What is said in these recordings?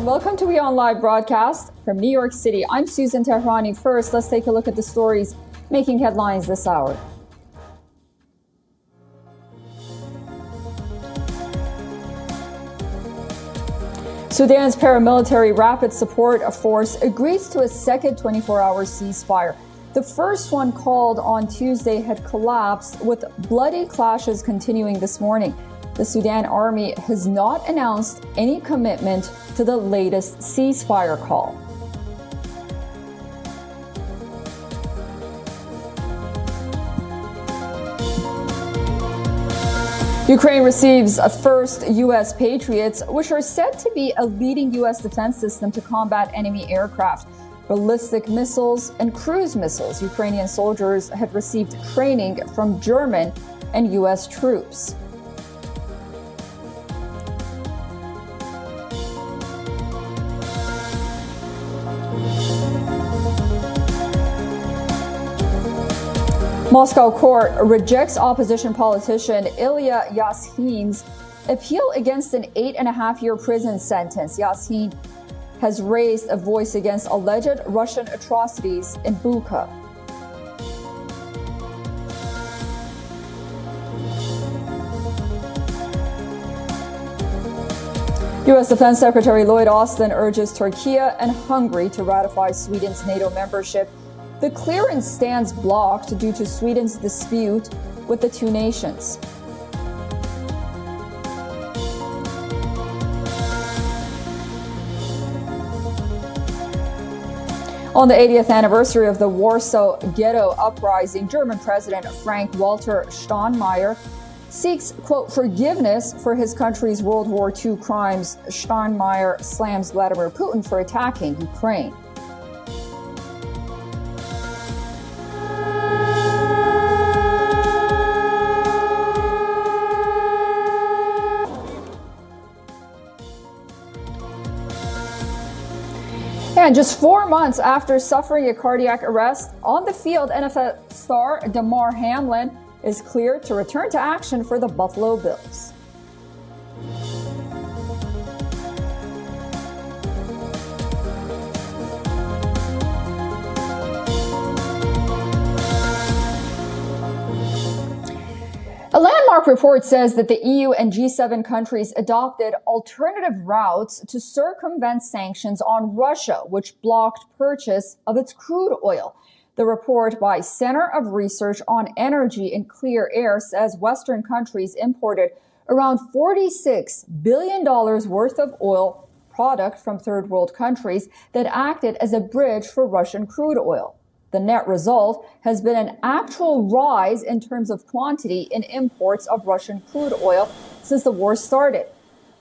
welcome to WION Live Broadcast from New York City. I'm Susan Tehrani. First, let's take a look at the stories making headlines this hour. Sudan's paramilitary rapid support force agrees to a second 24-hour ceasefire. The first one, called on Tuesday, had collapsed, with bloody clashes continuing this morning. The Sudan army has not announced any commitment to the latest ceasefire call. Ukraine receives first U.S. Patriots, which are said to be a leading U.S. defense system to combat enemy aircraft, ballistic missiles, and cruise missiles. Ukrainian soldiers have received training from German and U.S. troops. Moscow court rejects opposition politician Ilya Yashin's appeal against an 8.5-year prison sentence. Yashin has raised a voice against alleged Russian atrocities in Bucha. U.S. Defense Secretary Lloyd Austin urges Turkey and Hungary to ratify Sweden's NATO membership. The clearance stands blocked due to Sweden's dispute with the two nations. On the 80th anniversary of the Warsaw Ghetto Uprising, German President Frank-Walter Steinmeier seeks, quote, forgiveness for his country's World War II crimes. Steinmeier slams Vladimir Putin for attacking Ukraine. And just 4 months after suffering a cardiac arrest on the field, NFL star Damar Hamlin is cleared to return to action for the Buffalo Bills. A landmark report says that the EU and G7 countries adopted alternative routes to circumvent sanctions on Russia, which blocked purchase of its crude oil. The report by Center of Research on Energy and Clear Air says Western countries imported around $46 billion worth of oil product from third world countries that acted as a bridge for Russian crude oil. The net result has been an actual rise in terms of quantity in imports of Russian crude oil since the war started.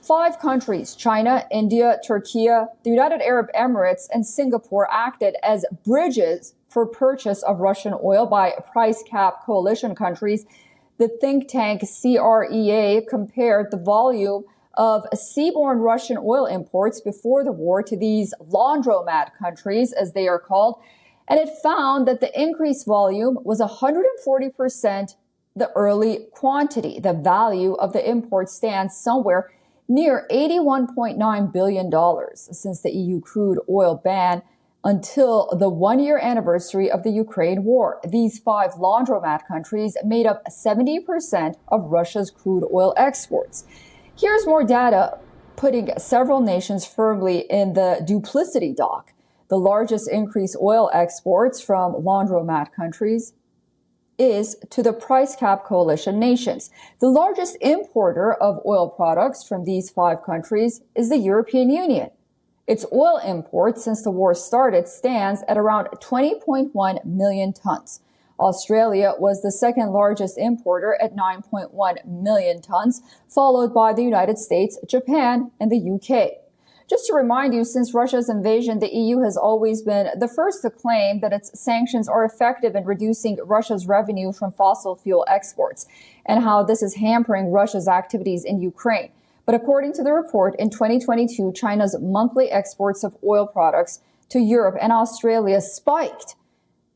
5 countries, China, India, Turkey, the United Arab Emirates, and Singapore, acted as bridges for purchase of Russian oil by price cap coalition countries. The think tank CREA compared the volume of seaborne Russian oil imports before the war to these laundromat countries, as they are called, and it found that the increased volume was 140% the early quantity. The value of the import stands somewhere near $81.9 billion since the EU crude oil ban until the 1-year anniversary of the Ukraine war. These 5 laundromat countries made up 70% of Russia's crude oil exports. Here's more data putting several nations firmly in the duplicity dock. The largest increased oil exports from laundromat countries is to the price cap coalition nations. The largest importer of oil products from these 5 countries is the European Union. Its oil imports since the war started stands at around 20.1 million tons. Australia was the second largest importer at 9.1 million tons, followed by the United States, Japan, and the UK. Just to remind you, since Russia's invasion, the EU has always been the first to claim that its sanctions are effective in reducing Russia's revenue from fossil fuel exports, and how this is hampering Russia's activities in Ukraine. But according to the report, in 2022, China's monthly exports of oil products to Europe and Australia spiked.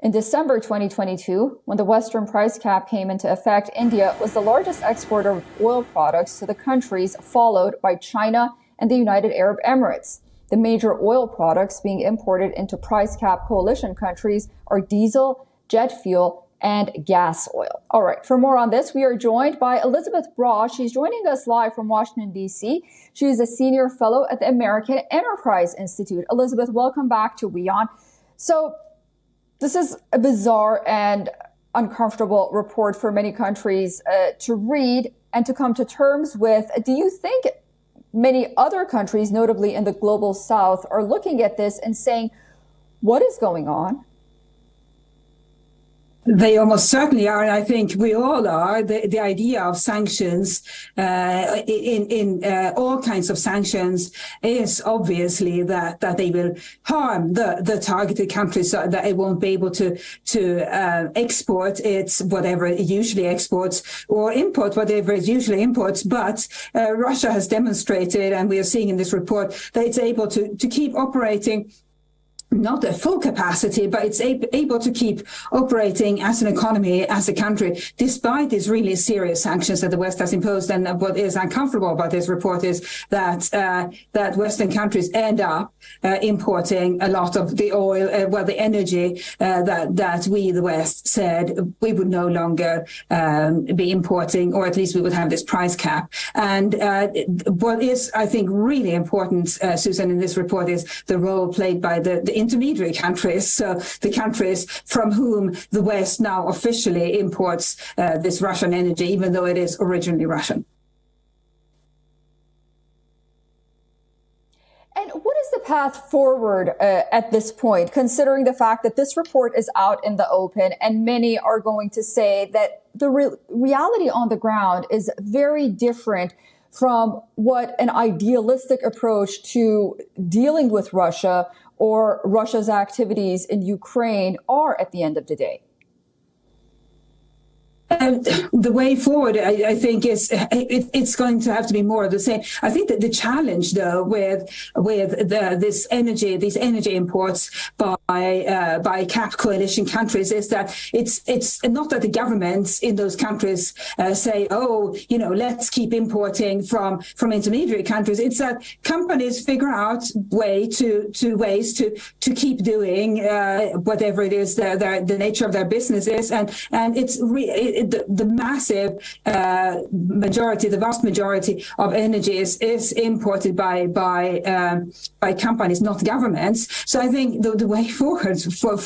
In December 2022, when the Western price cap came into effect, India was the largest exporter of oil products to the countries, followed by China and the United Arab Emirates. The major oil products being imported into price cap coalition countries are diesel, jet fuel, and gas oil. All right, for more on this, we are joined by Elizabeth Braw. She's joining us live from Washington, D.C. She is a senior fellow at the American Enterprise Institute. Elizabeth, welcome back to WION. So this is a bizarre and uncomfortable report for many countries to read and to come to terms with. Do you think many other countries, notably in the global south, are looking at this and saying, what is going on? They almost certainly are, and I think we all are. The idea of sanctions in all kinds of sanctions is obviously that they will harm the targeted countries, so that it won't be able to export its whatever it usually exports or import whatever it usually imports. But Russia has demonstrated, and we are seeing in this report, that it's able to keep operating not at full capacity, but it's able to keep operating as an economy, as a country, despite these really serious sanctions that the West has imposed. And what is uncomfortable about this report is that Western countries end up importing a lot of the oil, the energy that we, the West, said we would no longer be importing, or at least we would have this price cap. And what is, I think, really important, Susan, in this report is the role played by the intermediary countries, so the countries from whom the West now officially imports this Russian energy, even though it is originally Russian. And what is the path forward at this point, considering the fact that this report is out in the open and many are going to say that the reality on the ground is very different from what an idealistic approach to dealing with Russia or Russia's activities in Ukraine are at the end of the day? The way forward, I think, is it's going to have to be more of the same. I think that the challenge, though, with these energy imports by capped coalition countries is that it's not that the governments in those countries say, oh, let's keep importing from intermediary countries. It's that companies figure out ways to keep doing whatever it is the nature of their business is, and it's the massive majority, the vast majority of energy is imported by companies, not governments. So I think the way forward for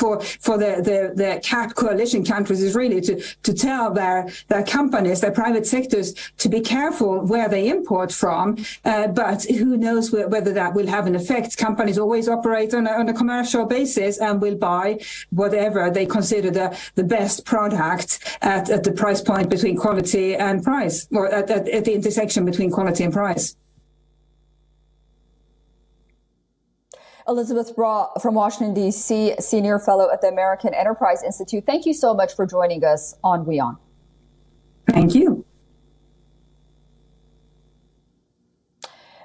the capped coalition countries is really to tell their companies, their private sectors, to be careful where they import from. But who knows whether that will have an effect. Companies always operate on a commercial basis and will buy whatever they consider the best product at the price point between quality and price, or at the intersection between quality and price. Elizabeth Braw from Washington, D.C., senior fellow at the American Enterprise Institute. Thank you so much for joining us on WION. Thank you.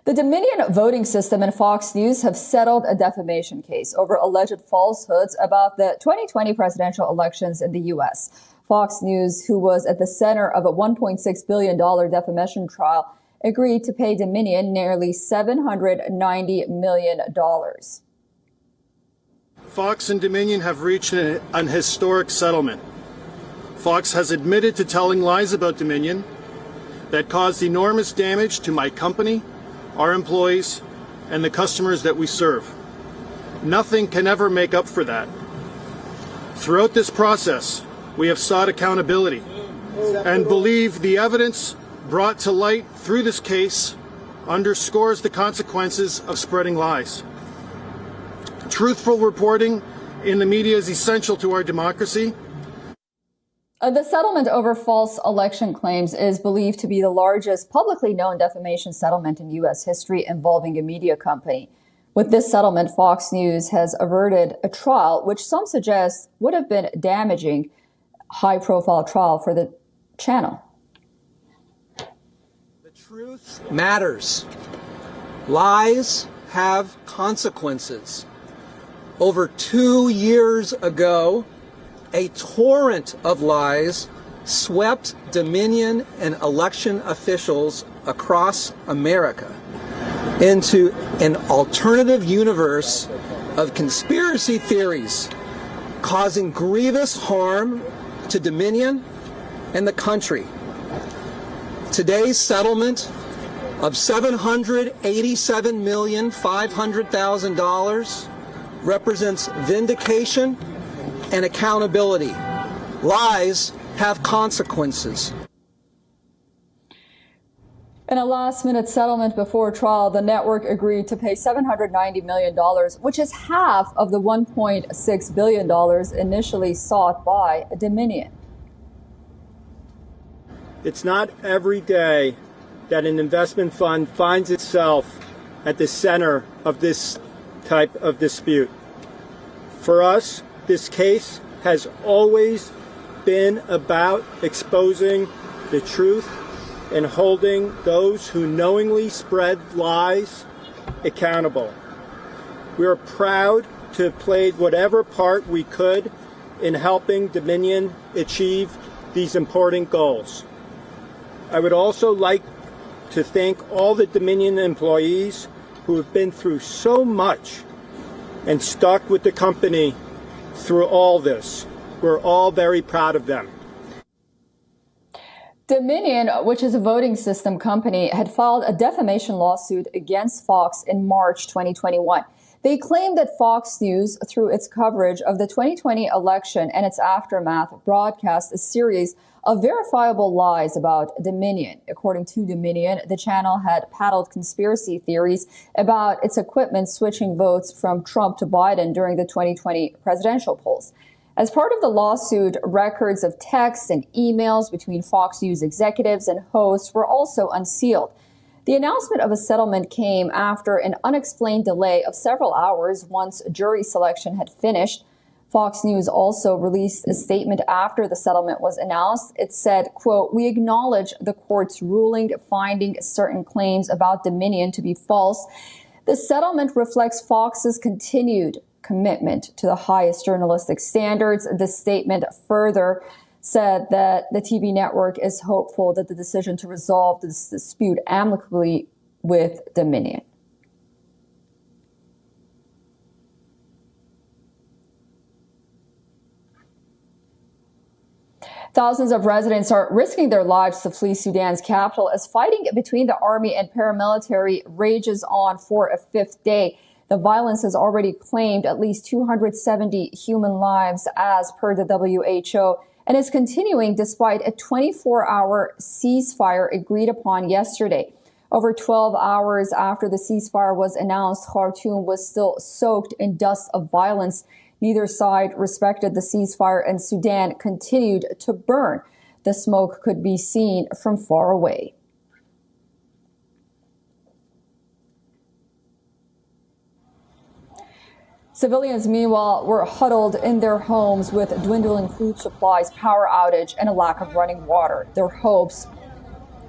The Dominion voting system and Fox News have settled a defamation case over alleged falsehoods about the 2020 presidential elections in the U.S. Fox News, who was at the center of a $1.6 billion defamation trial, agreed to pay Dominion nearly $790 million. Fox and Dominion have reached an historic settlement. Fox has admitted to telling lies about Dominion that caused enormous damage to my company, our employees, and the customers that we serve. Nothing can ever make up for that. Throughout this process, we have sought accountability and believe the evidence brought to light through this case underscores the consequences of spreading lies. Truthful reporting in the media is essential to our democracy. The settlement over false election claims is believed to be the largest publicly known defamation settlement in U.S. history involving a media company. With this settlement, Fox News has averted a trial which some suggest would have been damaging, high-profile trial for the channel. The truth matters. Lies have consequences. Over 2 years ago, a torrent of lies swept Dominion and election officials across America. into an alternative universe of conspiracy theories causing grievous harm to Dominion and the country. Today's settlement of $787,500,000 represents vindication and accountability. Lies have consequences. In a last-minute settlement before trial, the network agreed to pay $790 million, which is half of the $1.6 billion initially sought by Dominion. It's not every day that an investment fund finds itself at the center of this type of dispute. For us, this case has always been about exposing the truth and holding those who knowingly spread lies accountable. We are proud to have played whatever part we could in helping Dominion achieve these important goals. I would also like to thank all the Dominion employees who have been through so much and stuck with the company through all this. We're all very proud of them. Dominion, which is a voting system company, had filed a defamation lawsuit against Fox in March 2021. They claimed that Fox News, through its coverage of the 2020 election and its aftermath, broadcast a series of verifiable lies about Dominion. According to Dominion, the channel had peddled conspiracy theories about its equipment switching votes from Trump to Biden during the 2020 presidential polls. As part of the lawsuit, records of texts and emails between Fox News executives and hosts were also unsealed. The announcement of a settlement came after an unexplained delay of several hours once jury selection had finished. Fox News also released a statement after the settlement was announced. It said, quote, "We acknowledge the court's ruling finding certain claims about Dominion to be false. The settlement reflects Fox's continued commitment to the highest journalistic standards." The statement further said that the TV network is hopeful that the decision to resolve this dispute amicably with Dominion. Thousands of residents are risking their lives to flee Sudan's capital as fighting between the army and paramilitary rages on for a fifth day. The violence has already claimed at least 270 human lives as per the WHO and is continuing despite a 24-hour ceasefire agreed upon yesterday. Over 12 hours after the ceasefire was announced, Khartoum was still soaked in dust of violence. Neither side respected the ceasefire and Sudan continued to burn. The smoke could be seen from far away. Civilians, meanwhile, were huddled in their homes with dwindling food supplies, power outage, and a lack of running water. Their hopes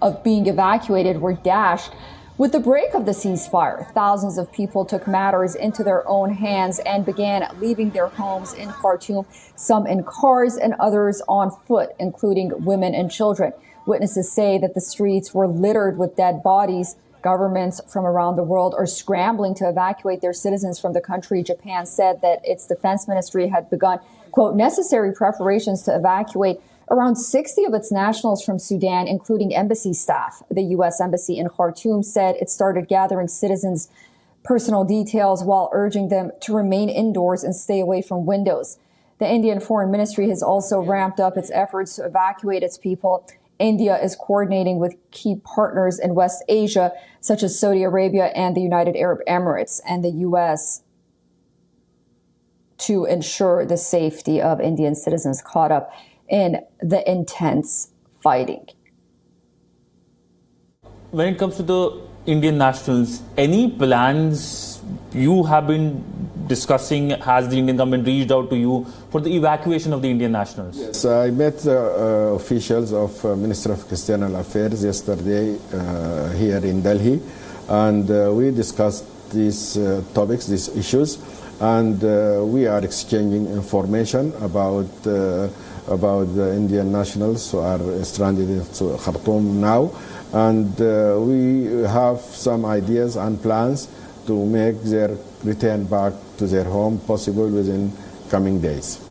of being evacuated were dashed. With the break of the ceasefire, thousands of people took matters into their own hands and began leaving their homes in Khartoum, some in cars and others on foot, including women and children. Witnesses say that the streets were littered with dead bodies. Governments from around the world are scrambling to evacuate their citizens from the country. Japan said that its defense ministry had begun, quote, necessary preparations to evacuate around 60 of its nationals from Sudan, including embassy staff. The U.S. Embassy in Khartoum said it started gathering citizens' personal details while urging them to remain indoors and stay away from windows. The Indian Foreign Ministry has also ramped up its efforts to evacuate its people. India is coordinating with key partners in West Asia, such as Saudi Arabia and the United Arab Emirates and the U.S., to ensure the safety of Indian citizens caught up in the intense fighting. When it comes to the Indian nationals, any plans you have been discussing? Has the Indian government reached out to you for the evacuation of the Indian nationals? Yes, I met the officials of Ministry of External Affairs yesterday here in Delhi, and we discussed these topics, these issues, and we are exchanging information about about the Indian nationals who are stranded in Khartoum now. And we have some ideas and plans to make their return back to their home possible within coming days.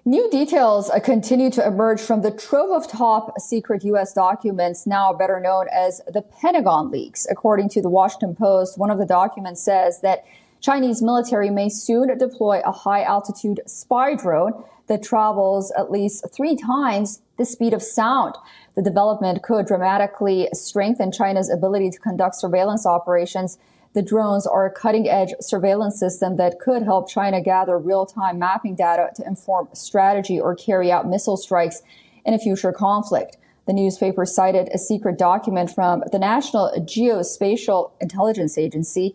New details continue to emerge from the trove of top secret U.S. documents, now better known as the Pentagon leaks. According to the Washington Post, one of the documents says that Chinese military may soon deploy a high-altitude spy drone that travels at least 3 times the speed of sound. The development could dramatically strengthen China's ability to conduct surveillance operations. The drones are a cutting-edge surveillance system that could help China gather real-time mapping data to inform strategy or carry out missile strikes in a future conflict. The newspaper cited a secret document from the National Geospatial Intelligence Agency.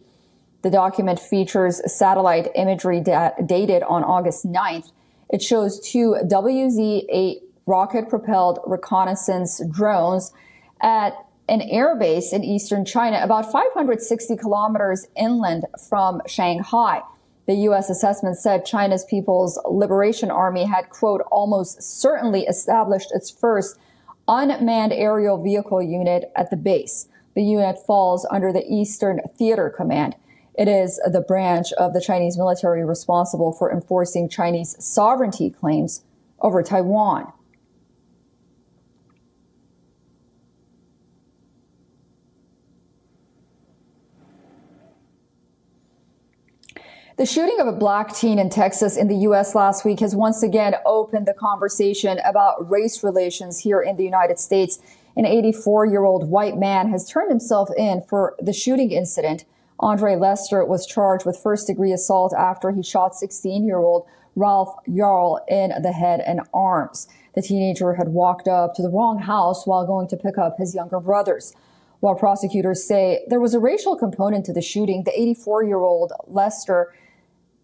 The document features satellite imagery dated on August 9th. It shows 2 WZ-8 rocket-propelled reconnaissance drones at an airbase in eastern China, about 560 kilometers inland from Shanghai. The U.S. assessment said China's People's Liberation Army had, quote, almost certainly established its first unmanned aerial vehicle unit at the base. The unit falls under the Eastern Theater Command. It is the branch of the Chinese military responsible for enforcing Chinese sovereignty claims over Taiwan. The shooting of a black teen in Texas in the U.S. last week has once again opened the conversation about race relations here in the United States. An 84-year-old white man has turned himself in for the shooting incident. Andre Lester was charged with first-degree assault after he shot 16-year-old Ralph Yarl in the head and arms. The teenager had walked up to the wrong house while going to pick up his younger brothers. While prosecutors say there was a racial component to the shooting, the 84-year-old Lester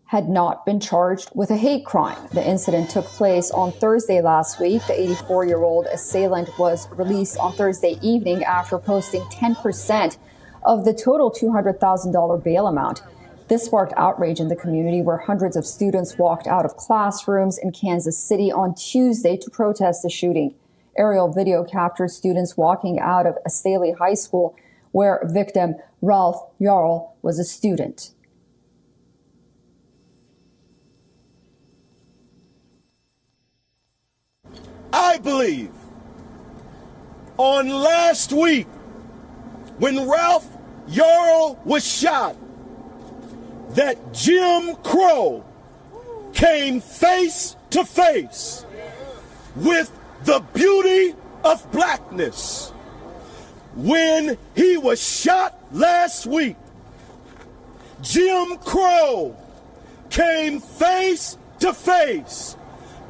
had not been charged with a hate crime. The incident took place on Thursday last week. The 84-year-old assailant was released on Thursday evening after posting 10% of the total $200,000 bail amount. This sparked outrage in the community, where hundreds of students walked out of classrooms in Kansas City on Tuesday to protest the shooting. Aerial video captured students walking out of Staley High School, where victim Ralph Yarl was a student. I believe on last week, when Ralph Yarl was shot, that Jim Crow came face to face with the beauty of blackness. When he was shot last week, Jim Crow came face to face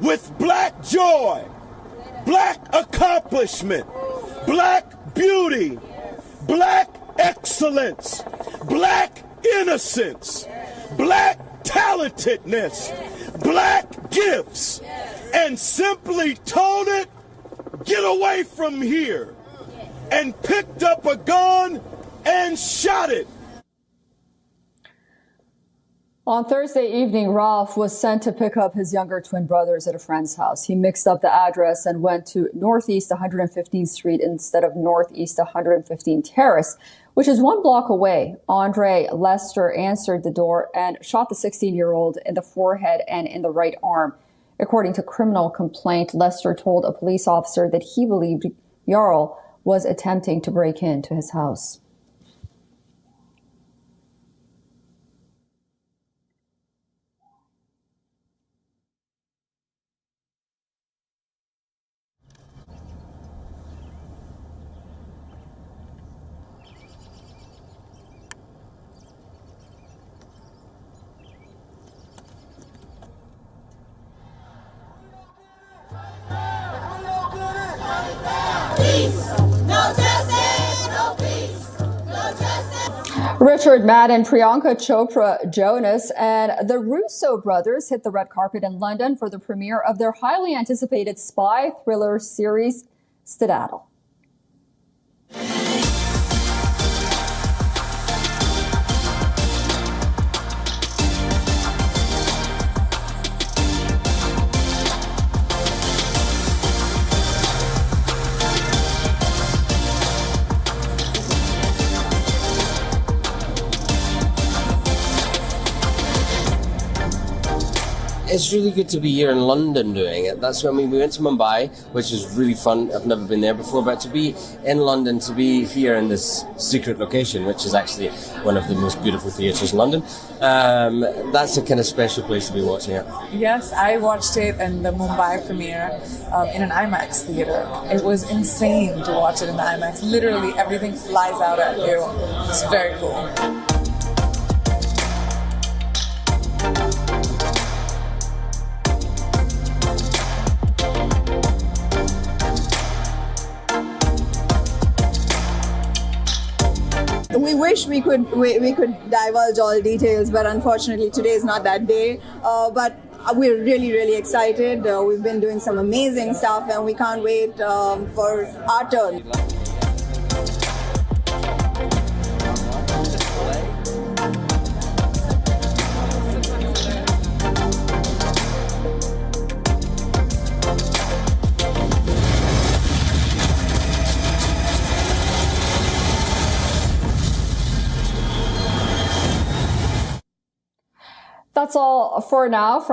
with black joy, black accomplishment, black beauty, black excellence, black innocence, black talentedness, black gifts, and simply told it, get away from here, and picked up a gun and shot it. On Thursday evening, Ralph was sent to pick up his younger twin brothers at a friend's house. He mixed up the address and went to Northeast 115th Street instead of Northeast 115 Terrace, which is 1 block away. Andre Lester answered the door and shot the 16-year-old in the forehead and in the right arm. According to criminal complaint, Lester told a police officer that he believed Yarl was attempting to break into his house. Richard Madden, Priyanka Chopra, Jonas, and the Russo brothers hit the red carpet in London for the premiere of their highly anticipated spy thriller series, Skedaddle. It's really good to be here in London doing it. That's what I mean. We went to Mumbai, which is really fun. I've never been there before, but to be in London, to be here in this secret location, which is actually one of the most beautiful theatres in London, that's a kind of special place to be watching it. Yes, I watched it in the Mumbai premiere in an IMAX theater. It was insane to watch it in the IMAX. Literally everything flies out at you. It's very cool. We wish we could divulge all details, but unfortunately today is not that day. But we're really excited. We've been doing some amazing stuff, and we can't wait for our turn. That's all for now from